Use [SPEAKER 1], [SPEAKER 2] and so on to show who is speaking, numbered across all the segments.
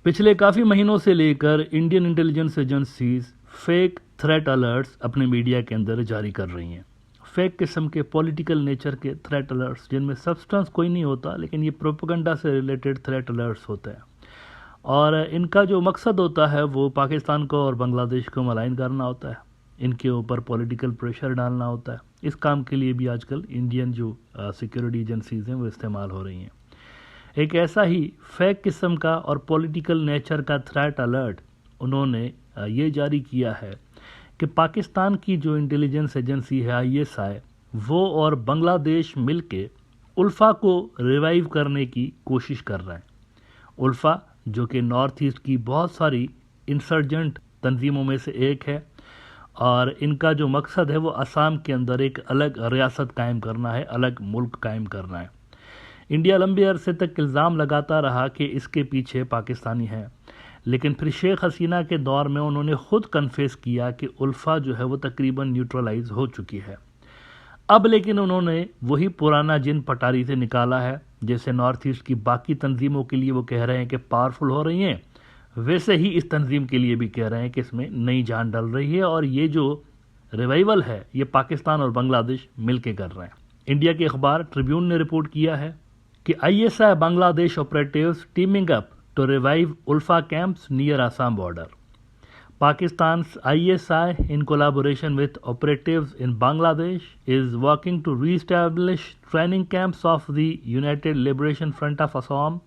[SPEAKER 1] पिछले काफ़ी महीनों से लेकर Indian intelligence agencies fake threat alerts अपने मीडिया के अंदर जारी कर रही हैं। फेक किस्म के पॉलिटिकल नेचर के थ्रेट अलर्ट्स जिनमें सब्सटेंस कोई नहीं होता, लेकिन ये प्रोपेगेंडा से रिलेटेड थ्रेट अलर्ट्स होते हैं। और इनका जो मकसद होता है वो पाकिस्तान को और बांग्लादेश को मलाइन करना होता है, इनके ऊपर पॉलिटिकल प्रेशर डालना होता है। इस काम के लिए भी आजकल इंडियन जो सिक्योरिटी एजेंसीज हैं वो इस्तेमाल हो रही हैं। एक ऐसा ही फेक किस्म का और पॉलिटिकल नेचर का थ्रेट अलर्ट उन्होंने ये जारी किया है कि पाकिस्तान की जो इंटेलिजेंस एजेंसी है ISI, वो और बांग्लादेश मिलके उल्फा को रिवाइव करने की कोशिश कर रहे हैं। उल्फा जो कि नॉर्थ ईस्ट की बहुत सारी इंसर्जेंट तंजीमों में से एक है, और इनका जो मकसद है वो असम के अंदर एक अलग रियासत कायम करना है, अलग मुल्क कायम करना है। इंडिया लंबे अरसे तक इल्ज़ाम लगाता रहा कि इसके पीछे पाकिस्तानी हैं, लेकिन फिर शेख हसीना के दौर में उन्होंने खुद कन्फेस किया कि उल्फा जो है वो तकरीबन न्यूट्रलाइज हो चुकी है। अब लेकिन उन्होंने वही पुराना जिन पटारी से निकाला है, जैसे नॉर्थ ईस्ट की बाकी तंजीमों के लिए वो कह रहे हैं कि पावरफुल हो रही हैं, वैसे ही इस तंजीम के लिए भी कह रहे हैं कि इसमें नई जान डल रही है, और ये जो रिवाइवल है ये पाकिस्तान और बांग्लादेश मिलकर कर रहे हैं। इंडिया के अखबार ट्रिब्यून ने रिपोर्ट किया है कि ISI Bangladesh operatives teaming up to revive Ulfa camps near Assam border. Pakistan's ISI, in collaboration with operatives in Bangladesh, is working to re-establish training camps of the United Liberation Front of Assam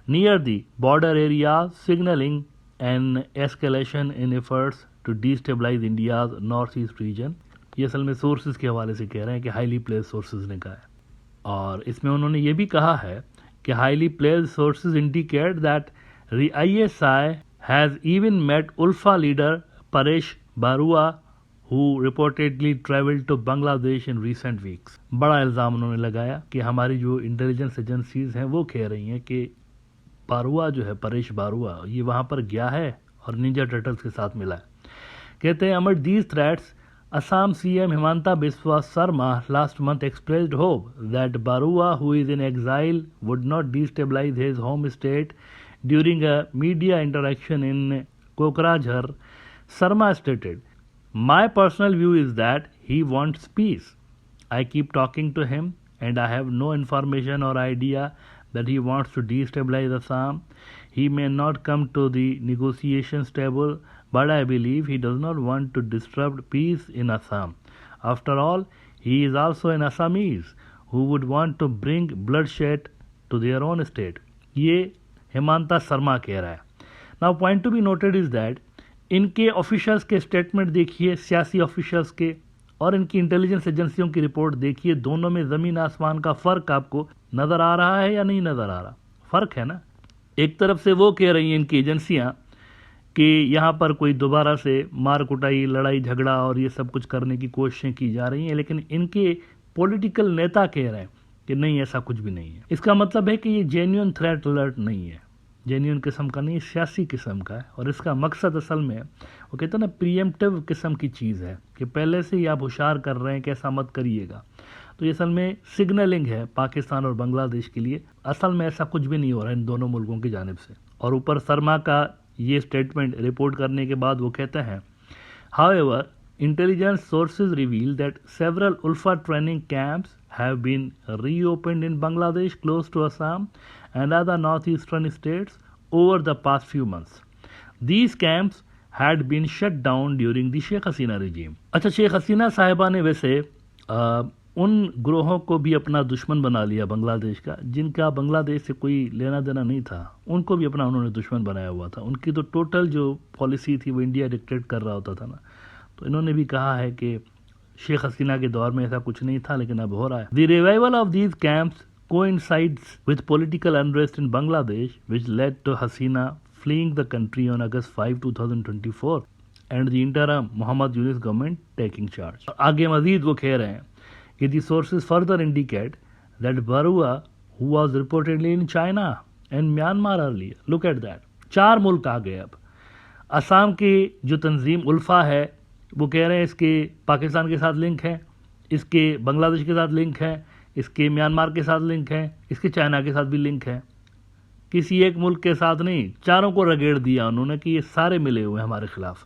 [SPEAKER 1] near the border area, signaling an escalation in efforts to destabilize India's northeast region. ये असल में sources के हवाले से कह रहे हैं कि हाईली प्लेस सोर्सेज ने कहा है, और इसमें उन्होंने ये भी कहा है कि highly placed sources indicate that the ISI has even met Ulfa leader Paresh Barua, who reportedly traveled to Bangladesh in recent weeks. बड़ा इल्ज़ाम उन्होंने लगाया कि हमारी जो इंटेलिजेंस एजेंसीज हैं वो कह रही हैं कि बारुआ जो है, परेश बारुआ, ये वहाँ पर गया है और निंजा टर्टल्स के साथ मिला है। कहते हैं amid these threats, Assam CM Himanta Biswa Sarma last month expressed hope that Barua, who is in exile, would not destabilize his home state. During a media interaction in Kokrajhar, Sarma stated, "My personal view is that he wants peace. I keep talking to him and I have no information or idea that he wants to destabilize Assam. He may not come to the negotiations table, but I believe he does not want to disrupt peace in Assam. After all, he is also an Assamese who would want to bring bloodshed to their own state." ये हेमंता शर्मा कह रहा है। Now point to be noted is that इनके officials के statement देखिए, सियासी officials के, और इनकी इंटेलिजेंस एजेंसियों की रिपोर्ट देखिए, दोनों में ज़मीन आसमान का फ़र्क आपको नज़र आ रहा है या नहीं नज़र आ रहा? फ़र्क है ना। एक तरफ से वो कह रही हैं इनकी एजेंसियां कि यहाँ पर कोई दोबारा से मार कुटाई, लड़ाई झगड़ा और ये सब कुछ करने की कोशिशें की जा रही हैं, लेकिन इनके पॉलिटिकल नेता कह रहे हैं कि नहीं, ऐसा कुछ भी नहीं है। इसका मतलब है कि ये जेन्युइन थ्रेट अलर्ट नहीं है, जेन्युइन किस्म का नहीं, सियासी किस्म का है। और इसका मकसद असल में वो कहते हैं ना, प्रीएम्प्टिव किस्म की चीज़ है कि पहले से ही आप होशियार कर रहे हैं कि ऐसा मत करिएगा। तो ये असल में सिग्नलिंग है पाकिस्तान और बांग्लादेश के लिए। असल में ऐसा कुछ भी नहीं हो रहा है इन दोनों मुल्कों की जानिब से। और ऊपर शर्मा का ये स्टेटमेंट रिपोर्ट करने के बाद वो कहते हैं, however intelligence sources reveal that several ULFA training camps have been reopened in Bangladesh close to Assam and other northeastern states over the past few months. These camps had been shut down during the Sheikh Hasina regime. अच्छा, शेख हसीना साहिबा ने वैसे उन ग्रोहों को भी अपना दुश्मन बना लिया बांग्लादेश का, जिनका बांग्लादेश से कोई लेना देना नहीं था, उनको भी अपना उन्होंने दुश्मन बनाया हुआ था। उनकी तो टोटल जो पॉलिसी थी वो इंडिया डिक्टेट कर रहा होता था ना। तो इन्होंने भी कहा है कि शेख हसीना के दौर में ऐसा कुछ नहीं था, लेकिन अब हो रहा है। The revival of these camps coincides with political unrest in Bangladesh, which led to Hasina fleeing the country on August 5, 2024, and the interim Muhammad Yunus government taking charge. आगे मजीद वो कह रहे हैं कि the sources further indicate that Barua, who was reportedly in China and Myanmar earlier, look at that, 4 मुल्क आ गए। अब असम की जो तंजीम उल्फा है वो कह रहे हैं इसके पाकिस्तान के साथ लिंक है, इसके बांग्लादेश के साथ लिंक है, इसके म्यांमार के साथ लिंक है, इसके चाइना के साथ भी लिंक है। किसी एक मुल्क के साथ नहीं, चारों को रगेड़ दिया उन्होंने कि ये सारे मिले हुए हैं हमारे खिलाफ।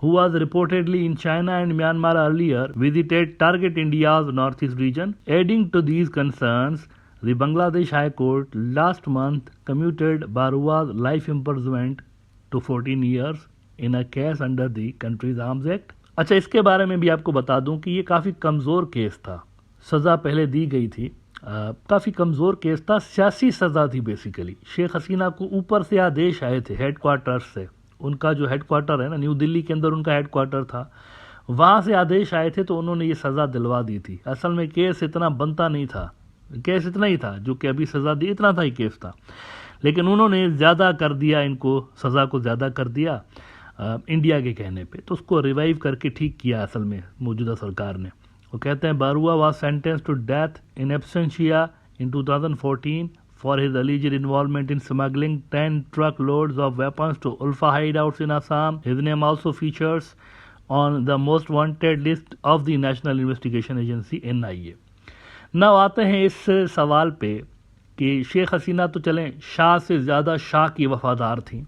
[SPEAKER 1] Who was reportedly in China and Myanmar earlier, visited target India's northeast region. Adding to these concerns, the Bangladesh High Court last month commuted Barua's life imprisonment to 14 years in a case under the country's Arms Act. अच्छा, इसके बारे में भी आपको बता दूं कि ये काफ़ी कमज़ोर केस था, सज़ा पहले दी गई थी, काफ़ी कमज़ोर केस था, सियासी सज़ा थी बेसिकली। शेख हसीना को ऊपर से आदेश आए थे हेडक्वार्टर से, उनका जो हेडक्वार्टर है ना, न्यू दिल्ली के अंदर उनका हेडक्वार्टर था, वहाँ से आदेश आए थे, तो उन्होंने ये सज़ा दिलवा दी थी। असल में केस इतना बनता नहीं था, केस इतना ही था जो कि अभी सज़ा दी, इतना था ही केस था, लेकिन उन्होंने ज़्यादा कर दिया, इनको सज़ा को ज़्यादा कर दिया इंडिया के कहने पे, तो उसको रिवाइव करके ठीक किया असल में मौजूदा सरकार ने। वो कहते हैं Barua was sentence to death in absentia in 2014 for his alleged involvement in smuggling 10 truckloads of weapons to Ulfa hideouts in Assam. His name also features on the most wanted list of the National Investigation Agency NIA. now आते हैं इस सवाल पे कि शेख हसीना तो चलें शाह से ज़्यादा शाह की वफादार थी,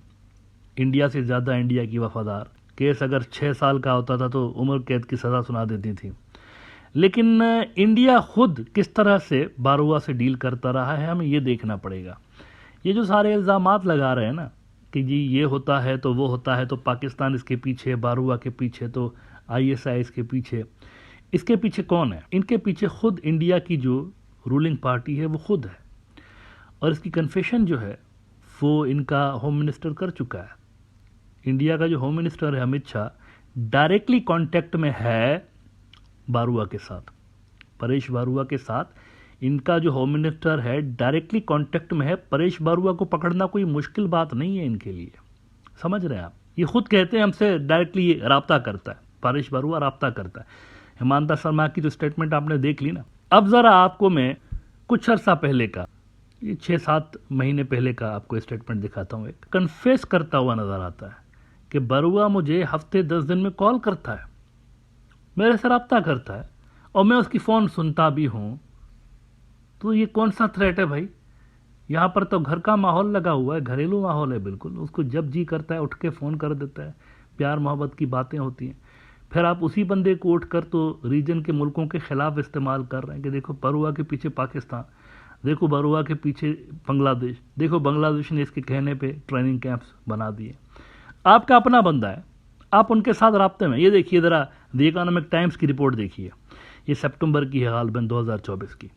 [SPEAKER 1] इंडिया से ज़्यादा इंडिया की वफादार। केस अगर 6 साल का होता था तो उम्र कैद की सज़ा सुना देती थी, लेकिन इंडिया खुद किस तरह से बारुआ से डील करता रहा है हमें ये देखना पड़ेगा। ये जो सारे इल्ज़ामात लगा रहे हैं ना कि जी ये होता है तो वो होता है, तो पाकिस्तान इसके पीछे, बारुआ के पीछे, तो ISI इसके पीछे, इसके पीछे कौन है? इनके पीछे खुद इंडिया की जो रूलिंग पार्टी है वो खुद है, और इसकी कन्फेशन जो है वो इनका होम मिनिस्टर कर चुका है। इंडिया का जो होम मिनिस्टर है अमित शाह डायरेक्टली कांटेक्ट में है बारुआ के साथ, परेश बारुआ के साथ इनका जो होम मिनिस्टर है डायरेक्टली कांटेक्ट में है। परेश बारुआ को पकड़ना कोई मुश्किल बात नहीं है इनके लिए, समझ रहे हैं आप? ये खुद कहते हैं हमसे डायरेक्टली राब्ता करता है, परेश बारुआ राब्ता करता है। हेमंता शर्मा की जो स्टेटमेंट आपने देख ली ना, अब ज़रा आपको मैं कुछ अर्सा पहले का, ये 6-7 महीने पहले का आपको स्टेटमेंट दिखाता हूँ। एक कन्फेस करता हुआ नज़र आता है कि बारुआ मुझे हफ्ते 10 दिन में कॉल करता है, मेरे से रब्ता करता है, और मैं उसकी फ़ोन सुनता भी हूँ। तो ये कौन सा थ्रेट है भाई? यहाँ पर तो घर का माहौल लगा हुआ है, घरेलू माहौल है बिल्कुल। उसको जब जी करता है उठ के फ़ोन कर देता है, प्यार मोहब्बत की बातें होती हैं। फिर आप उसी बंदे को उठ कर तो रीजन के मुल्कों के ख़िलाफ़ इस्तेमाल कर रहे हैं कि देखो बारुआ के पीछे पाकिस्तान, देखो बारुआ के पीछे बांग्लादेश, देखो बांग्लादेश ने इसके कहने पे ट्रेनिंग कैंप्स बना दिए। आपका अपना बंदा है, आप उनके साथ राब्ते में। ये देखिए ज़रा द इकोनॉमिक टाइम्स की रिपोर्ट देखिए, ये सितंबर की है हालबन 2024 की।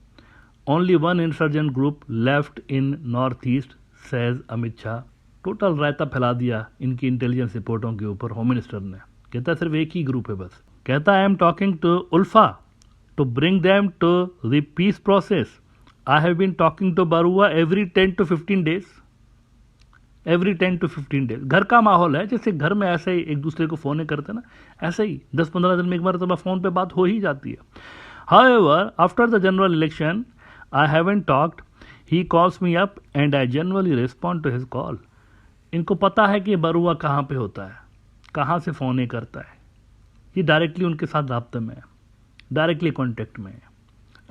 [SPEAKER 1] Only one insurgent group left in North East says Amit Shah. Total रायता फैला दिया इनकी इंटेलिजेंस रिपोर्टों के ऊपर होम मिनिस्टर ने। कहता है सिर्फ एक ही ग्रुप है बस। कहता है I am talking to ULFA to bring them to the peace process. I have been talking to Barua every 10 to 15 days, every 10 to 15 days. घर का माहौल है, जैसे घर में ऐसे ही एक दूसरे को फ़ोन करते ना, ऐसे ही 10-15 दिन में एक बार तो फ़ोन पे बात हो ही जाती है। However after the general election I haven't talked, he calls me up and I generally respond to his call. इनको पता है कि बारुआ कहाँ पे होता है, कहाँ से फ़ोन करता है, ये डायरेक्टली उनके साथ राब्ते में है, डायरेक्टली कॉन्टेक्ट में है।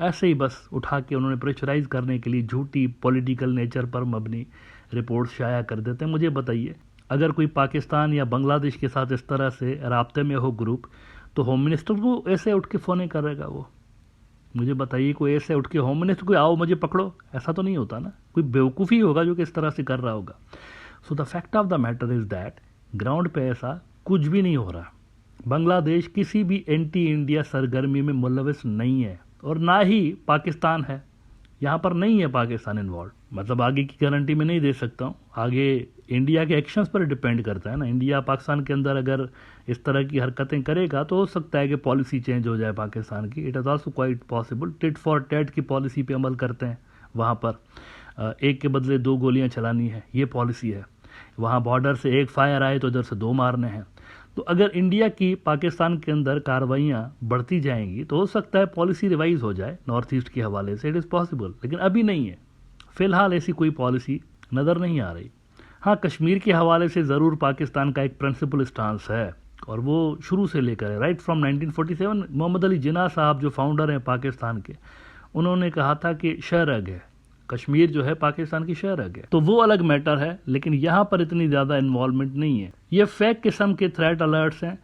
[SPEAKER 1] ऐसे ही बस उठा के उन्होंने प्रेशराइज करने के लिए झूठी पॉलिटिकल नेचर पर मबनी रिपोर्ट शाया कर देते हैं। मुझे बताइए, अगर कोई पाकिस्तान या बांग्लादेश के साथ इस तरह से राब्ते में हो ग्रुप, तो होम मिनिस्टर को ऐसे उठ के फ़ोन करेगा वो? मुझे बताइए, कोई ऐसे उठ के होम मिनिस्टर को आओ मुझे पकड़ो, ऐसा तो नहीं होता ना। कोई बेवकूफ़ी होगा जो कि इस तरह से कर रहा होगा। So the fact of the matter is that ground पे ऐसा कुछ भी नहीं हो रहा। बांग्लादेश किसी भी एंटी इंडिया सरगर्मी में मुलविस नहीं है, और ना ही पाकिस्तान है। यहाँ पर नहीं है पाकिस्तान इन्वॉल्व। मतलब आगे की गारंटी मैं नहीं दे सकता हूँ, आगे इंडिया के एक्शंस पर डिपेंड करता है ना। इंडिया पाकिस्तान के अंदर अगर इस तरह की हरकतें करेगा तो हो सकता है कि पॉलिसी चेंज हो जाए पाकिस्तान की। It is also quite possible. Tit for tat की पॉलिसी पे अमल करते हैं वहाँ पर, एक के बदले 2 गोलियाँ चलानी है, ये पॉलिसी है। वहाँ बॉर्डर से एक फायर आए तो इधर से 2 मारने हैं। तो अगर इंडिया की पाकिस्तान के अंदर कार्रवाइयाँ बढ़ती जाएंगी तो हो सकता है पॉलिसी रिवाइज हो जाए नॉर्थ ईस्ट के हवाले से। इट इज़ पॉसिबल, लेकिन अभी नहीं है। फ़िलहाल ऐसी कोई पॉलिसी नज़र नहीं आ रही। हाँ, कश्मीर के हवाले से ज़रूर पाकिस्तान का एक प्रिंसिपल स्टांस है, और वो शुरू से लेकर है, राइट फ्रॉम 1947। मोहम्मद अली जिन्ना साहब जो फाउंडर हैं पाकिस्तान के, उन्होंने कहा था कि शरग है, कश्मीर जो है पाकिस्तान की शहर है, तो वो अलग मैटर है, लेकिन यहाँ पर इतनी ज़्यादा इन्वॉल्वमेंट नहीं है। ये फेक किस्म के थ्रेट अलर्ट्स हैं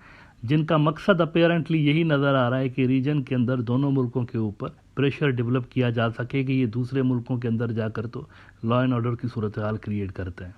[SPEAKER 1] जिनका मकसद अपेरेंटली यही नज़र आ रहा है कि रीजन के अंदर दोनों मुल्कों के ऊपर प्रेशर डेवलप किया जा सके कि ये दूसरे मुल्कों के अंदर जाकर तो लॉ एंड ऑर्डर की सूरत हाल क्रिएट करते हैं।